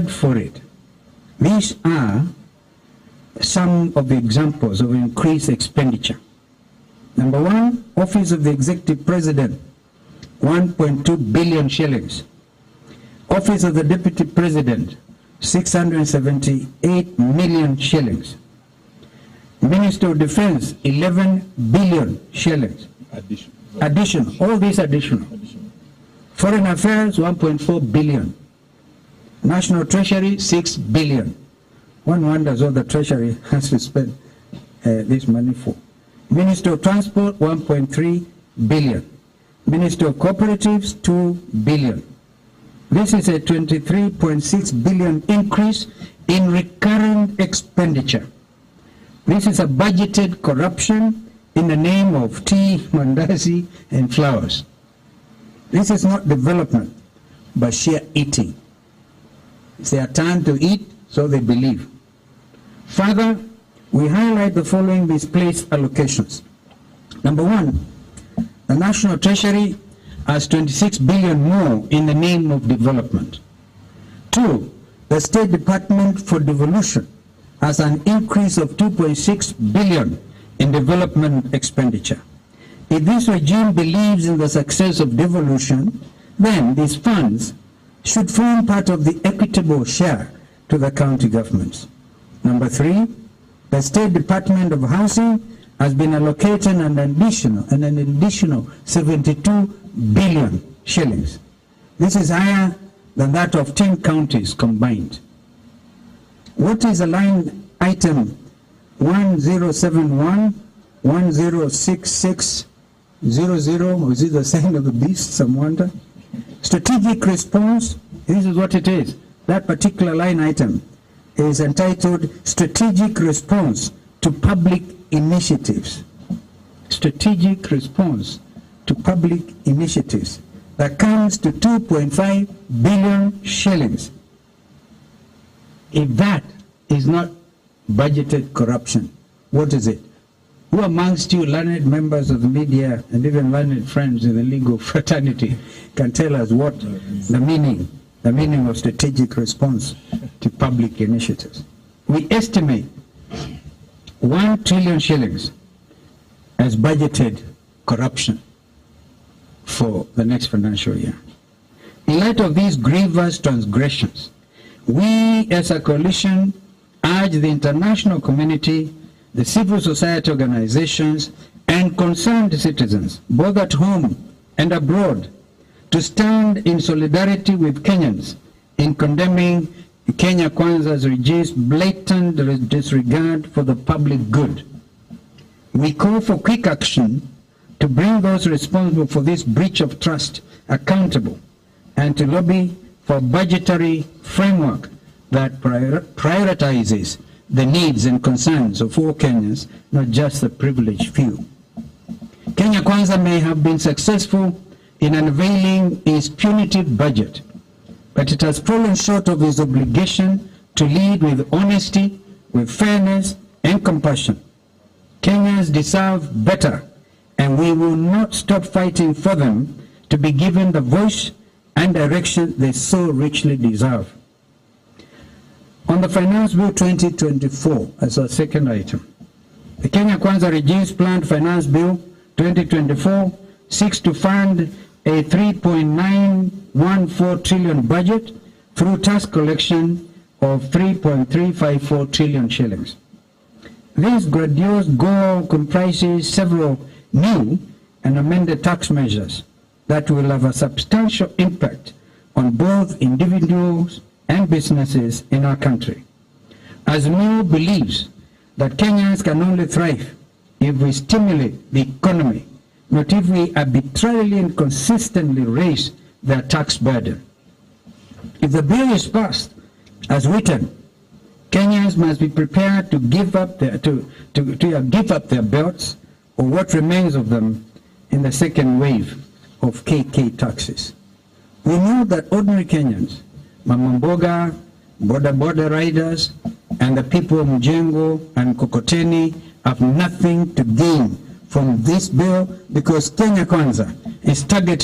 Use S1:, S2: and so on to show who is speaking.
S1: prepared for it. These are some of the examples of increased expenditure. Number one, Office of the Executive President, 1.2 billion shillings. Office of the Deputy President, 678 million shillings. Minister of Defense, 11 billion shillings. Additional. All these additional. Foreign Affairs, 1.4 billion. National Treasury, 6 billion. One wonders what the Treasury has to spend this money for. Minister of Transport, 1.3 billion. Minister of Cooperatives, 2 billion. This is a 23.6 billion increase in recurrent expenditure. This is a budgeted corruption in the name of tea, mandazi, and flowers. This is not development, but sheer eating. It's their time to eat, so they believe. Further, we highlight the following misplaced allocations. Number one, the National Treasury has 26 billion more in the name of development. Two, the State Department for Devolution has an increase of 2.6 billion in development expenditure. If this regime believes in the success of devolution, then these funds should form part of the equitable share to the county governments. Number three, the State Department of Housing has been allocated an additional 72 billion shillings. This is higher than that of 10 counties combined. What is a line item 1071, 1066, 00, is it the sign of the beast, some wonder? Strategic response, this is what it is. That particular line item is entitled Strategic Response to Public Initiatives. Strategic Response to Public Initiatives. That comes to 2.5 billion shillings. If that is not budgeted corruption, what is it? Who amongst you learned members of the media and even learned friends in the legal fraternity can tell us what the meaning of strategic response to public initiatives? We estimate 1 trillion shillings as budgeted corruption for the next financial year. In light of these grievous transgressions, we as a coalition urge the international community, the civil society organizations, and concerned citizens, both at home and abroad, to stand in solidarity with Kenyans in condemning Kenya Kwanza's regime's blatant disregard for the public good. We call for quick action to bring those responsible for this breach of trust accountable and to lobby for a budgetary framework that prioritizes the needs and concerns of all Kenyans, not just the privileged few. Kenya Kwanza may have been successful in unveiling its punitive budget, but it has fallen short of its obligation to lead with honesty, with fairness, and compassion. Kenyans deserve better, and we will not stop fighting for them to be given the voice and direction they so richly deserve. On the Finance Bill 2024, as our second item, the Kenya Kwanza regime's planned Finance Bill 2024 seeks to fund a 3.914 trillion budget through tax collection of 3.354 trillion shillings. This grandiose goal comprises several new and amended tax measures that will have a substantial impact on both individuals and businesses in our country. AZIMIO believes that Kenyans can only thrive if we stimulate the economy, not if we arbitrarily and consistently raise their tax burden. If the bill is passed as written, Kenyans must be prepared to give up their belts, or what remains of them, in the second wave of KK taxes. We know that ordinary Kenyans, Mama Mboga, border riders, and the people of Mjengo and Kokoteni have nothing to gain from this bill because Kenya Kwanza is targeted